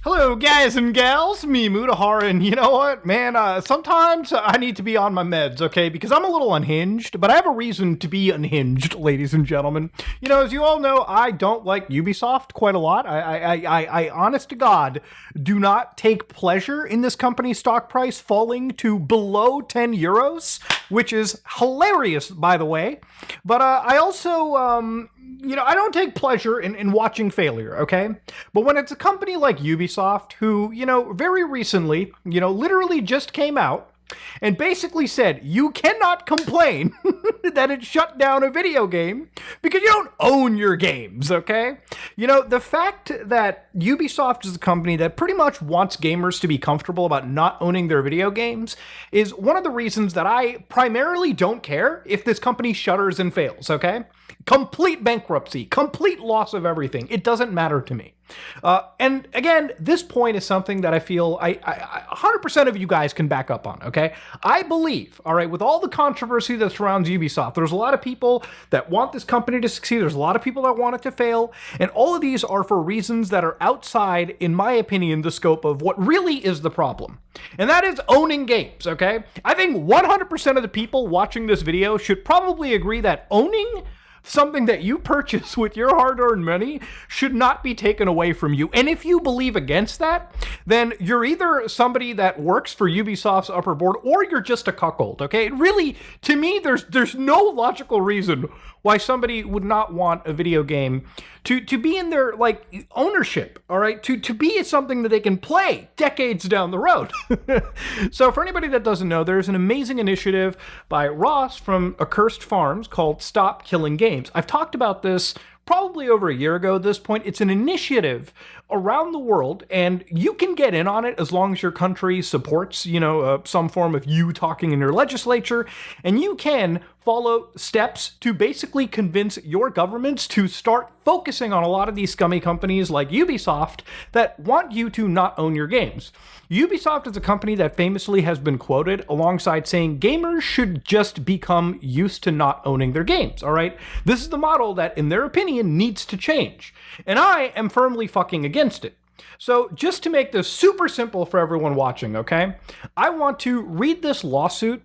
Hello, guys and gals, me, Mutahar, and you know what, man, sometimes I need to be on my meds, okay, because I'm a little unhinged, but I have a reason to be unhinged, ladies and gentlemen. You know, as you all know, I don't like Ubisoft quite a lot. I honest to God, do not take pleasure in this company's stock price falling to below 10 euros, which is hilarious, by the way, but I also, I don't take pleasure in watching failure, okay? But when it's a company like Ubisoft, who, very recently, literally just came out and basically said, you cannot complain that it shut down a video game because you don't own your games, okay? The fact that Ubisoft is a company that pretty much wants gamers to be comfortable about not owning their video games is one of the reasons that I primarily don't care if this company shutters and fails, okay? Complete bankruptcy, complete loss of everything. It doesn't matter to me. And again, this point is something that I feel I 100% of you guys can back up on, okay? I believe, all right, with all the controversy that surrounds Ubisoft, there's a lot of people that want this company to succeed. There's a lot of people that want it to fail. And all of these are for reasons that are outside, in my opinion, the scope of what really is the problem. And that is owning games, okay? I think 100% of the people watching this video should probably agree that owning something that you purchase with your hard-earned money should not be taken away from you. And if you believe against that, then you're either somebody that works for Ubisoft's upper board or you're just a cuckold, okay? Really, to me, there's no logical reason why somebody would not want a video game to be in their, ownership, all right? To be something that they can play decades down the road. So for anybody that doesn't know, there's an amazing initiative by Ross from Accursed Farms called Stop Killing Games. I've talked about this probably over a year ago at this point. It's an initiative around the world, and you can get in on it as long as your country supports, some form of you talking in your legislature, and you can follow steps to basically convince your governments to start focusing on a lot of these scummy companies like Ubisoft that want you to not own your games. Ubisoft is a company that famously has been quoted alongside saying gamers should just become used to not owning their games, all right? This is the model that, in their opinion, needs to change. And I am firmly fucking against it. So just to make this super simple for everyone watching, okay? I want to read this lawsuit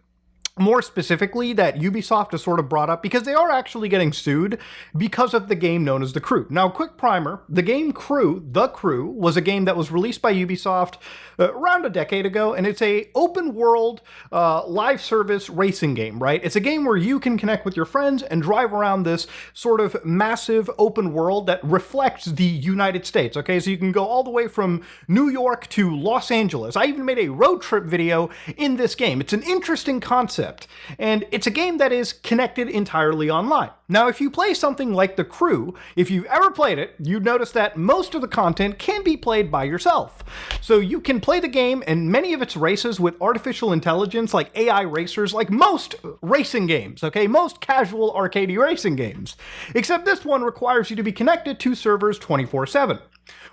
more specifically that Ubisoft has sort of brought up because they are actually getting sued because of the game known as The Crew. Now, quick primer, the game The Crew, was a game that was released by Ubisoft around a decade ago, and it's a open world live service racing game, right? It's a game where you can connect with your friends and drive around this sort of massive open world that reflects the United States, okay? So you can go all the way from New York to Los Angeles. I even made a road trip video in this game. It's an interesting concept. And it's a game that is connected entirely online. Now, if you play something like The Crew, if you've ever played it, you'd notice that most of the content can be played by yourself. So you can play the game and many of its races with artificial intelligence, like AI racers, like most racing games, okay? Most casual arcade racing games. Except this one requires you to be connected to servers 24/7.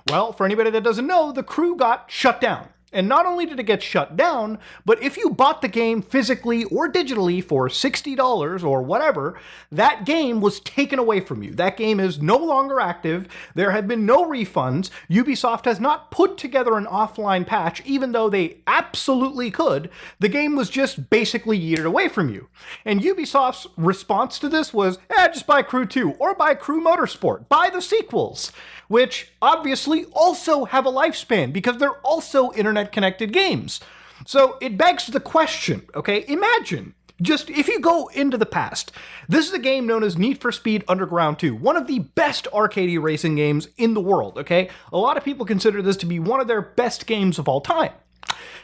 Well, for anybody that doesn't know, The Crew got shut down. And not only did it get shut down, but if you bought the game physically or digitally for $60 or whatever, that game was taken away from you. That game is no longer active. There have been no refunds. Ubisoft has not put together an offline patch, even though they absolutely could. The game was just basically yeeted away from you. And Ubisoft's response to this was, just buy Crew 2 or buy Crew Motorsport. Buy the sequels, which obviously also have a lifespan because they're also internet-connected games. So it begs the question, okay? Imagine, just if you go into the past, this is a game known as Need for Speed Underground 2, one of the best arcade racing games in the world, okay? A lot of people consider this to be one of their best games of all time.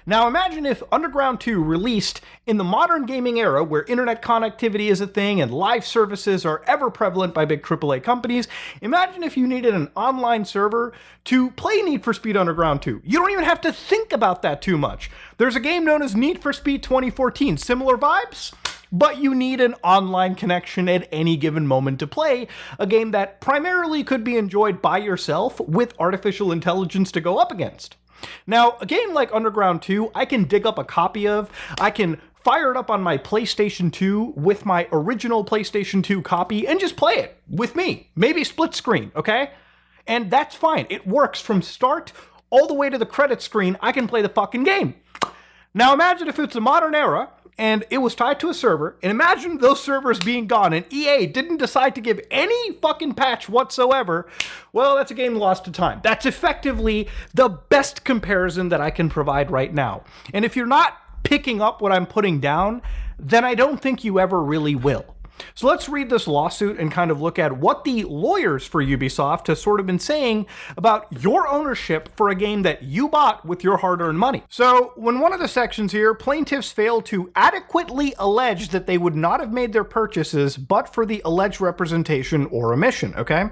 Now imagine if Underground 2 released in the modern gaming era where internet connectivity is a thing and live services are ever prevalent by big AAA companies. Imagine if you needed an online server to play Need for Speed Underground 2. You don't even have to think about that too much. There's a game known as Need for Speed 2014. Similar vibes? But you need an online connection at any given moment to play a game that primarily could be enjoyed by yourself with artificial intelligence to go up against. Now, a game like Underground 2, I can dig up a copy of, I can fire it up on my PlayStation 2 with my original PlayStation 2 copy and just play it with me. Maybe split screen, okay? And that's fine. It works from start all the way to the credit screen, I can play the fucking game. Now imagine if it's the modern era and it was tied to a server, and imagine those servers being gone and EA didn't decide to give any fucking patch whatsoever. Well, that's a game lost to time. That's effectively the best comparison that I can provide right now. And if you're not picking up what I'm putting down, then I don't think you ever really will. So let's read this lawsuit and kind of look at what the lawyers for Ubisoft have sort of been saying about your ownership for a game that you bought with your hard-earned money. So when one of the sections here, plaintiffs failed to adequately allege that they would not have made their purchases but for the alleged representation or omission, okay?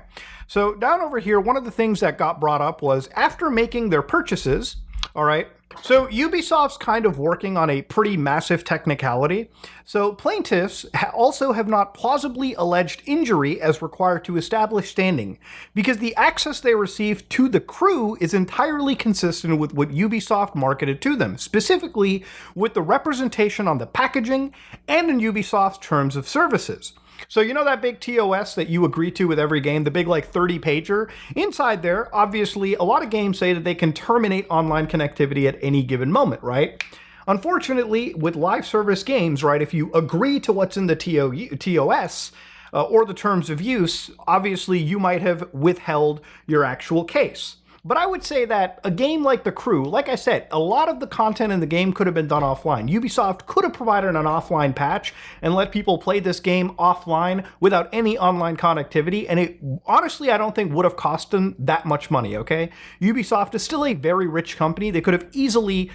So down over here, one of the things that got brought up was after making their purchases, all right, so Ubisoft's kind of working on a pretty massive technicality. So plaintiffs also have not plausibly alleged injury as required to establish standing, because the access they received to the crew is entirely consistent with what Ubisoft marketed to them, specifically with the representation on the packaging and in Ubisoft's terms of services. So you know that big TOS that you agree to with every game, the big like 30-pager? Inside there, obviously, a lot of games say that they can terminate online connectivity at any given moment, right? Unfortunately, with live service games, right, if you agree to what's in the TOS or the terms of use, obviously you might have withheld your actual case. But I would say that a game like The Crew, like I said, a lot of the content in the game could have been done offline. Ubisoft could have provided an offline patch and let people play this game offline without any online connectivity, and it honestly, I don't think would have cost them that much money, okay? Ubisoft is still a very rich company. They could have easily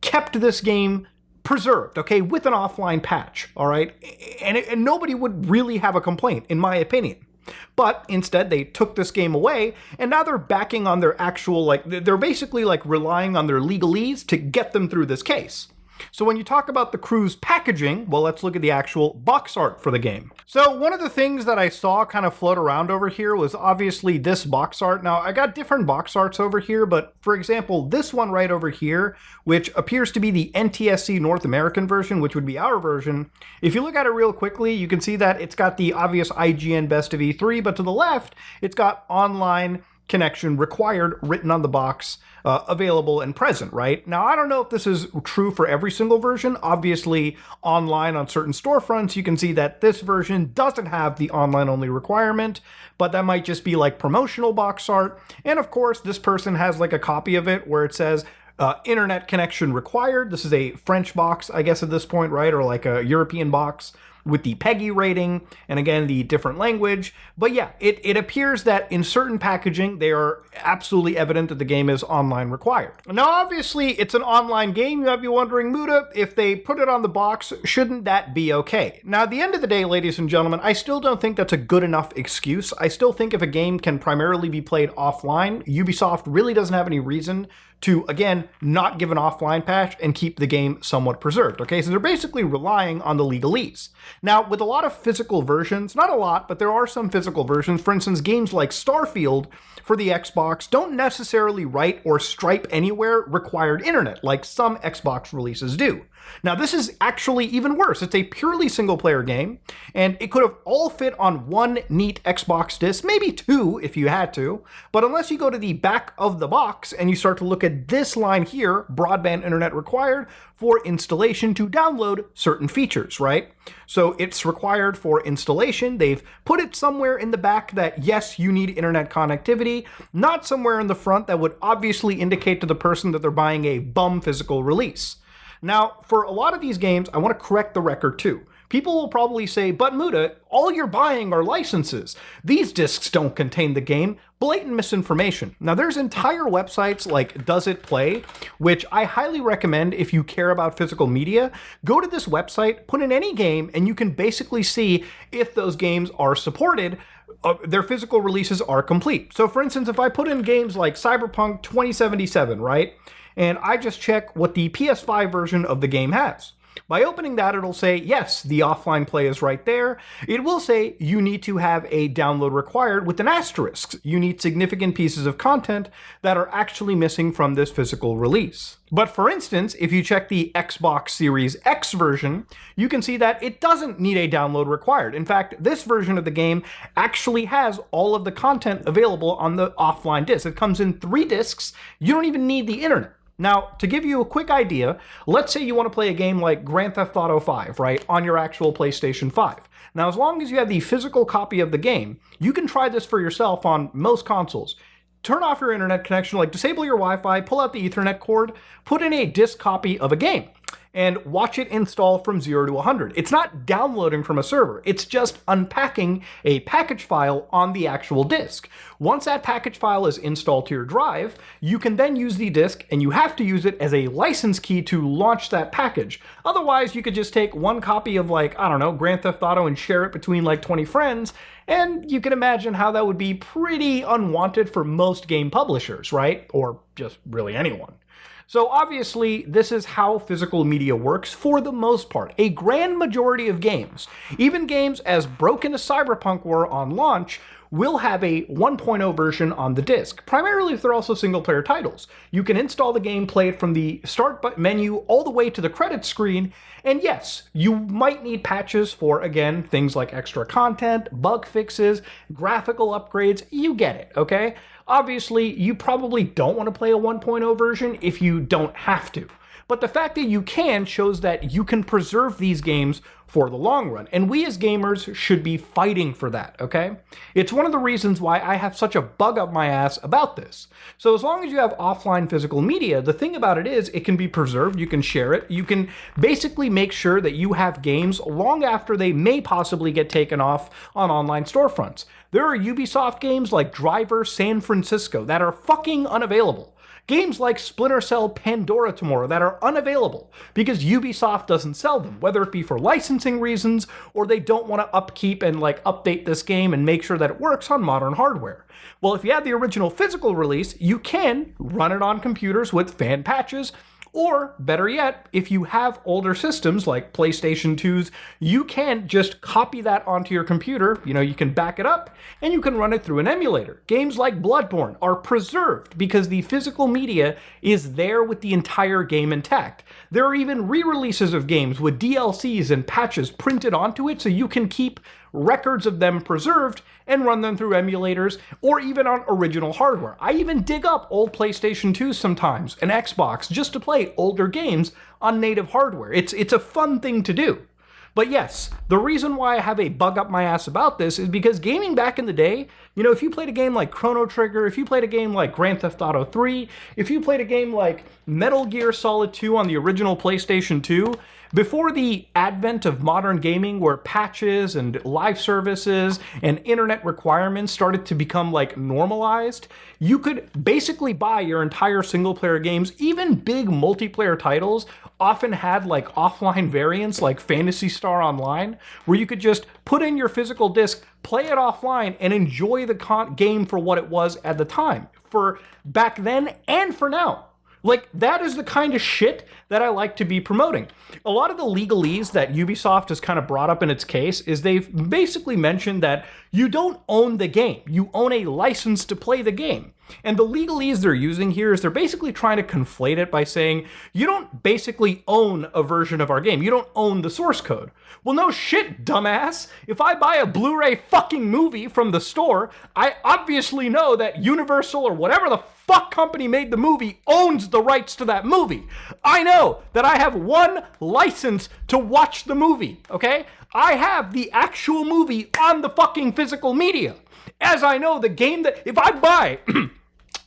kept this game preserved, okay, with an offline patch, all right? And nobody would really have a complaint, in my opinion. But instead, they took this game away, and now they're backing on their actual, like, they're basically, like, relying on their legalese to get them through this case. So when you talk about the crew's packaging, well, let's look at the actual box art for the game. So one of the things that I saw kind of float around over here was obviously this box art. Now, I got different box arts over here, but for example, this one right over here, which appears to be the NTSC North American version, which would be our version. If you look at it real quickly, you can see that it's got the obvious IGN Best of E3, but to the left, it's got online connection required written on the box, available and present, right? Now, I don't know if this is true for every single version. Obviously, online on certain storefronts, you can see that this version doesn't have the online-only requirement, but that might just be like promotional box art. And of course, this person has like a copy of it where it says, internet connection required. This is a French box, I guess at this point, right? Or like a European box with the PEGI rating, and again, the different language. But yeah, it appears that in certain packaging, they are absolutely evident that the game is online required. Now, obviously, it's an online game. You might be wondering, Muda, if they put it on the box, shouldn't that be okay? Now, at the end of the day, ladies and gentlemen, I still don't think that's a good enough excuse. I still think if a game can primarily be played offline, Ubisoft really doesn't have any reason to, again, not give an offline patch and keep the game somewhat preserved, okay? So they're basically relying on the legalese. Now, with a lot of physical versions, not a lot, but there are some physical versions, for instance, games like Starfield for the Xbox don't necessarily write or stripe anywhere required internet, like some Xbox releases do. Now, this is actually even worse. It's a purely single-player game, and it could have all fit on one neat Xbox disc, maybe two if you had to, but unless you go to the back of the box and you start to look at this line here, broadband internet required for installation to download certain features, right? So it's required for installation. They've put it somewhere in the back that, yes, you need internet connectivity, not somewhere in the front that would obviously indicate to the person that they're buying a bum physical release. Now, for a lot of these games, I want to correct the record too. People will probably say, but Muda, all you're buying are licenses. These discs don't contain the game. Blatant misinformation. Now, there's entire websites like Does It Play, which I highly recommend if you care about physical media. Go to this website, put in any game, and you can basically see if those games are supported. Their physical releases are complete. So, for instance, if I put in games like Cyberpunk 2077, right? And I just check what the PS5 version of the game has. By opening that, it'll say, yes, the offline play is right there. It will say you need to have a download required with an asterisk. You need significant pieces of content that are actually missing from this physical release. But for instance, if you check the Xbox Series X version, you can see that it doesn't need a download required. In fact, this version of the game actually has all of the content available on the offline disc. It comes in 3 discs. You don't even need the internet. Now, to give you a quick idea, let's say you want to play a game like Grand Theft Auto 5, right, on your actual PlayStation 5. Now, as long as you have the physical copy of the game, you can try this for yourself on most consoles. Turn off your internet connection, like disable your Wi-Fi, pull out the Ethernet cord, put in a disk copy of a game, and watch it install from 0 to 100. It's not downloading from a server, it's just unpacking a package file on the actual disk. Once that package file is installed to your drive, you can then use the disk, and you have to use it as a license key to launch that package. Otherwise, you could just take one copy of, like, I don't know, Grand Theft Auto and share it between like 20 friends, and you can imagine how that would be pretty unwanted for most game publishers, right? Or just really anyone. So obviously, this is how physical media works for the most part. A grand majority of games, even games as broken as Cyberpunk were on launch, will have a 1.0 version on the disc, primarily if they're also single-player titles. You can install the game, play it from the start menu all the way to the credits screen, and yes, you might need patches for, again, things like extra content, bug fixes, graphical upgrades, you get it, okay? Obviously, you probably don't want to play a 1.0 version if you don't have to. But the fact that you can shows that you can preserve these games for the long run. And we as gamers should be fighting for that, okay? It's one of the reasons why I have such a bug up my ass about this. So as long as you have offline physical media, the thing about it is it can be preserved, you can share it, you can basically make sure that you have games long after they may possibly get taken off on online storefronts. There are Ubisoft games like Driver San Francisco that are fucking unavailable. Games like Splinter Cell Pandora Tomorrow that are unavailable because Ubisoft doesn't sell them, whether it be for licensing reasons or they don't want to upkeep and like update this game and make sure that it works on modern hardware. Well, if you have the original physical release, you can run it on computers with fan patches. Or, better yet, if you have older systems like PlayStation 2s, you can just copy that onto your computer, you can back it up, and you can run it through an emulator. Games like Bloodborne are preserved because the physical media is there with the entire game intact. There are even re-releases of games with DLCs and patches printed onto it so you can keep records of them preserved and run them through emulators or even on original hardware. I even dig up old PlayStation 2s sometimes and Xbox just to play older games on native hardware. It's a fun thing to do. But yes, the reason why I have a bug up my ass about this is because gaming back in the day, if you played a game like Chrono Trigger, if you played a game like Grand Theft Auto 3, if you played a game like Metal Gear Solid 2 on the original PlayStation 2, before the advent of modern gaming where patches and live services and internet requirements started to become like normalized, you could basically buy your entire single player games. Even big multiplayer titles often had like offline variants like Phantasy Star Online, where you could just put in your physical disc, play it offline, and enjoy the game for what it was at the time, for back then and for now. Like, that is the kind of shit that I like to be promoting. A lot of the legalese that Ubisoft has kind of brought up in its case is they've basically mentioned that you don't own the game. You own a license to play the game. And the legalese they're using here is they're basically trying to conflate it by saying, you don't basically own a version of our game. You don't own the source code. Well, no shit, dumbass. If I buy a Blu-ray fucking movie from the store, I obviously know that Universal or whatever the fuck company made the movie owns the rights to that movie. I know that I have one license to watch the movie, okay? I have the actual movie on the fucking physical media. As I know the game that, if I buy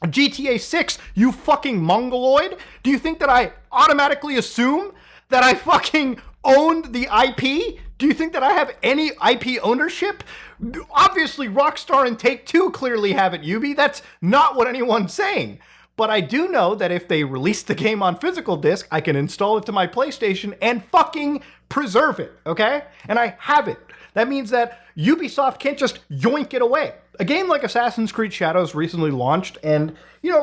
GTA 6, you fucking mongoloid, do you think that I automatically assume that I fucking owned the IP? Do you think that I have any IP ownership? Obviously, Rockstar and Take-Two clearly have it, Ubi. That's not what anyone's saying. But I do know that if they release the game on physical disc, I can install it to my PlayStation and fucking preserve it, okay? And I have it. That means that Ubisoft can't just yoink it away. A game like Assassin's Creed Shadows recently launched, and,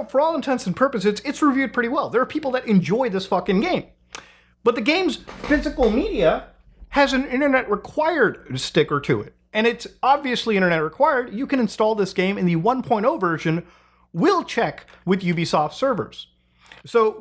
for all intents and purposes, it's reviewed pretty well. There are people that enjoy this fucking game. But the game's physical media has an internet required sticker to it. And it's obviously internet required. You can install this game in the 1.0 version. Will check with Ubisoft servers. So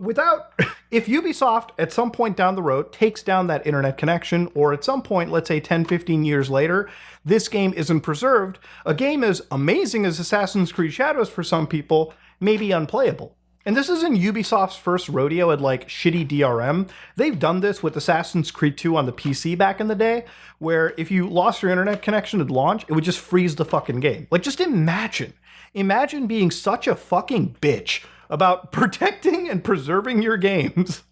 if Ubisoft at some point down the road takes down that internet connection, or at some point, let's say 10, 15 years later, this game isn't preserved, a game as amazing as Assassin's Creed Shadows for some people may be unplayable. And this isn't Ubisoft's first rodeo at like shitty DRM. They've done this with Assassin's Creed 2 on the PC back in the day, where if you lost your internet connection at launch, it would just freeze the fucking game. Like, just imagine being such a fucking bitch about protecting and preserving your games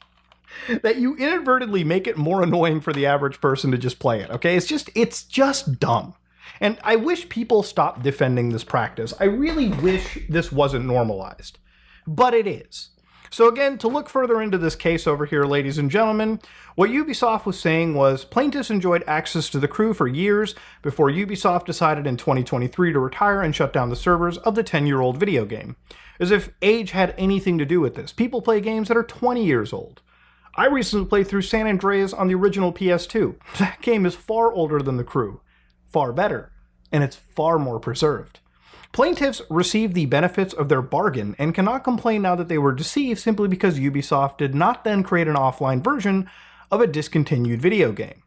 that you inadvertently make it more annoying for the average person to just play it, okay? It's just dumb. And I wish people stopped defending this practice. I really wish this wasn't normalized. But it is. So again, to look further into this case over here, ladies and gentlemen, what Ubisoft was saying was plaintiffs enjoyed access to the crew for years before Ubisoft decided in 2023 to retire and shut down the servers of the 10-year-old video game. As if age had anything to do with this. People play games that are 20 years old. I recently played through San Andreas on the original PS2. That game is far older than the crew, far better, and it's far more preserved. Plaintiffs received the benefits of their bargain and cannot complain now that they were deceived simply because Ubisoft did not then create an offline version of a discontinued video game.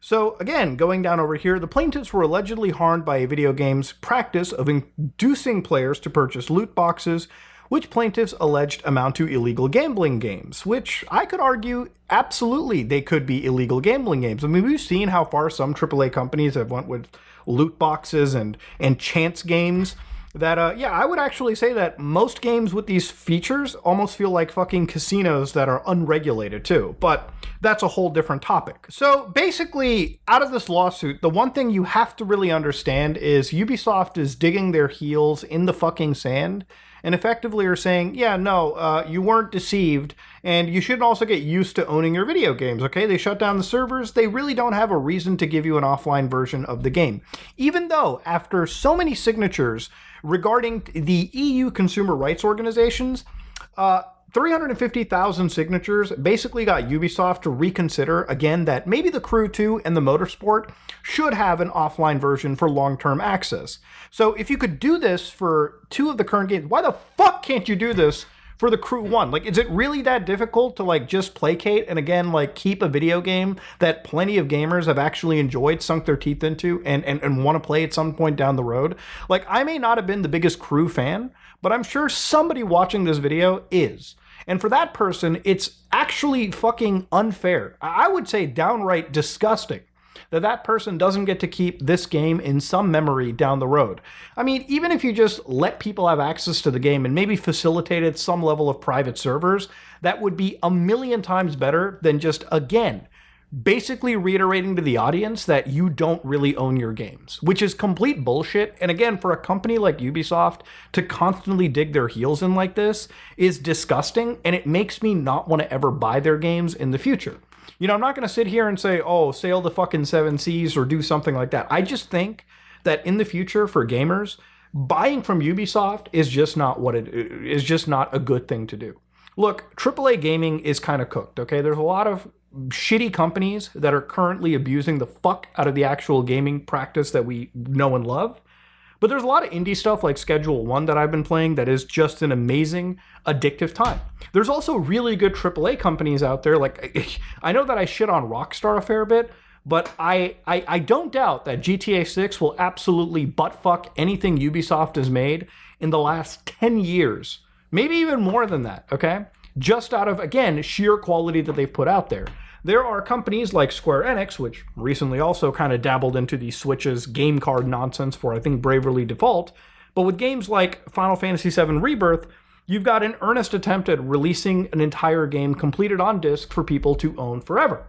So again, going down over here, the plaintiffs were allegedly harmed by a video game's practice of inducing players to purchase loot boxes, which plaintiffs alleged amount to illegal gambling games, which I could argue absolutely they could be illegal gambling games. I mean, we've seen how far some AAA companies have went with loot boxes and chance games. That, yeah, I would actually say that most games with these features almost feel like fucking casinos that are unregulated too, but that's a whole different topic. So basically, out of this lawsuit, the one thing you have to really understand is Ubisoft is digging their heels in the fucking sand and effectively are saying, yeah, no, you weren't deceived, and you should also get used to owning your video games, okay? They shut down the servers. They really don't have a reason to give you an offline version of the game. Even though, after so many signatures regarding the EU consumer rights organizations, 350,000 signatures basically got Ubisoft to reconsider, again, that maybe the Crew 2 and the Motorsport should have an offline version for long-term access. So if you could do this for two of the current games, why the fuck can't you do this for the Crew 1? Like, is it really that difficult to, like, just placate and, again, like, keep a video game that plenty of gamers have actually enjoyed, sunk their teeth into, and want to play at some point down the road? Like, I may not have been the biggest Crew fan, but I'm sure somebody watching this video is. And for that person, it's actually fucking unfair. I would say downright disgusting that that person doesn't get to keep this game in some memory down the road. I mean, even if you just let people have access to the game and maybe facilitated some level of private servers, that would be a million times better than just, again, basically reiterating to the audience that you don't really own your games, which is complete bullshit. And again, for a company like Ubisoft to constantly dig their heels in like this is disgusting, and it makes me not want to ever buy their games in the future. You know, I'm not going to sit here and say, oh, sail the fucking seven seas or do something like that. I just think that in the future for gamers, buying from Ubisoft is just not a good thing to do. Look, AAA gaming is kind of cooked, okay? There's a lot of shitty companies that are currently abusing the fuck out of the actual gaming practice that we know and love. But there's a lot of indie stuff like Schedule 1 that I've been playing that is just an amazing, addictive time. There's also really good AAA companies out there. Like, I know that I shit on Rockstar a fair bit, but I don't doubt that GTA 6 will absolutely buttfuck anything Ubisoft has made in the last 10 years. Maybe even more than that, okay? Just out of, again, sheer quality that they've put out there. There are companies like Square Enix, which recently also kind of dabbled into the Switch's game card nonsense for, I think, Bravely Default. But with games like Final Fantasy VII Rebirth, you've got an earnest attempt at releasing an entire game completed on disc for people to own forever.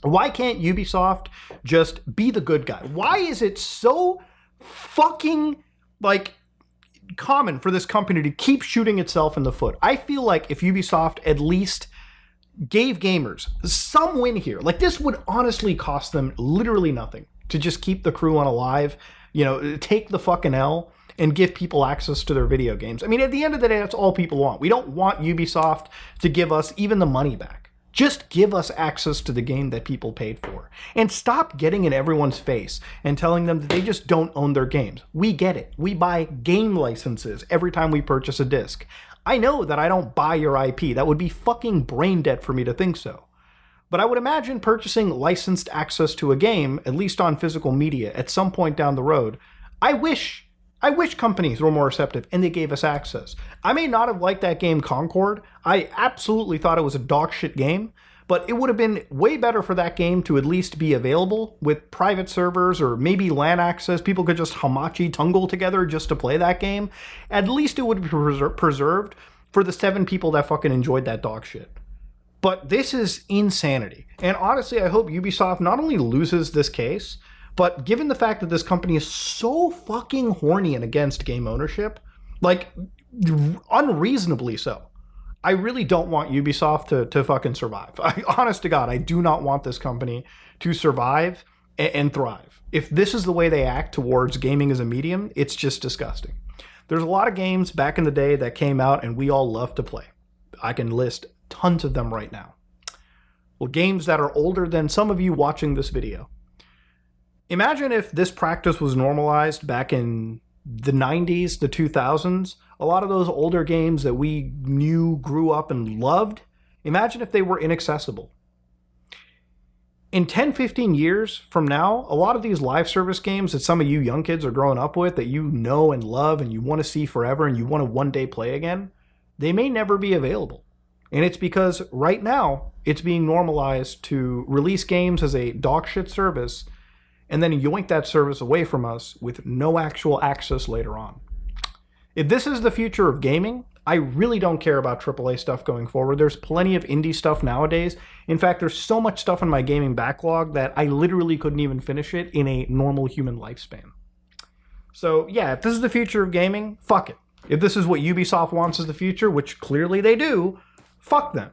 Why can't Ubisoft just be the good guy? Why is it so fucking, like, common for this company to keep shooting itself in the foot? I feel like if Ubisoft at least gave gamers some win here, like, this would honestly cost them literally nothing to just keep the Crew 1 alive, you know, take the fucking L and give people access to their video games. I mean, at the end of the day, that's all people want. We don't want Ubisoft to give us even the money back. Just give us access to the game that people paid for. And stop getting in everyone's face and telling them that they just don't own their games. We get it. We buy game licenses every time we purchase a disc. I know that I don't buy your IP. That would be fucking brain dead for me to think so. But I would imagine purchasing licensed access to a game, at least on physical media, at some point down the road. I wish companies were more receptive and they gave us access. I may not have liked that game Concord. I absolutely thought it was a dog shit game, but it would have been way better for that game to at least be available with private servers or maybe LAN access. People could just hamachi tungle together just to play that game. At least it would be preserved for the 7 people that fucking enjoyed that dog shit. But this is insanity. And honestly, I hope Ubisoft not only loses this case, but given the fact that this company is so fucking horny and against game ownership, like unreasonably so, I really don't want Ubisoft to fucking survive. Honest to God, I do not want this company to survive and thrive. If this is the way they act towards gaming as a medium, it's just disgusting. There's a lot of games back in the day that came out and we all love to play. I can list tons of them right now. Well, games that are older than some of you watching this video. Imagine if this practice was normalized back in the 90s, the 2000s. A lot of those older games that we knew, grew up, and loved, imagine if they were inaccessible. In 10, 15 years from now, a lot of these live service games that some of you young kids are growing up with that you know and love and you want to see forever and you want to one day play again, they may never be available. And it's because right now it's being normalized to release games as a dog shit service and then yoink that service away from us with no actual access later on. If this is the future of gaming, I really don't care about AAA stuff going forward. There's plenty of indie stuff nowadays. In fact, there's so much stuff in my gaming backlog that I literally couldn't even finish it in a normal human lifespan. So yeah, if this is the future of gaming, fuck it. If this is what Ubisoft wants as the future, which clearly they do, fuck them.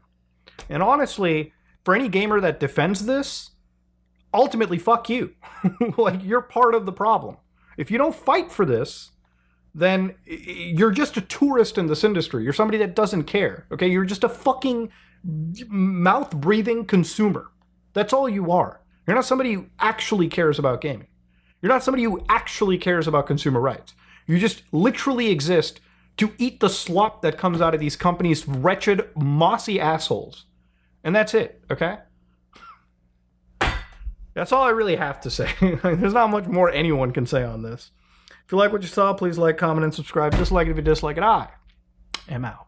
And honestly, for any gamer that defends this, ultimately fuck you. Like, you're part of the problem. If you don't fight for this, then you're just a tourist in this industry. You're somebody that doesn't care, okay? You're just a fucking mouth-breathing consumer. That's all you are. You're not somebody who actually cares about gaming. You're not somebody who actually cares about consumer rights. You just literally exist to eat the slop that comes out of these companies' wretched, mossy assholes. And that's it, okay? That's all I really have to say. There's not much more anyone can say on this. If you like what you saw, please like, comment, and subscribe. Dislike it if you dislike it. I am out.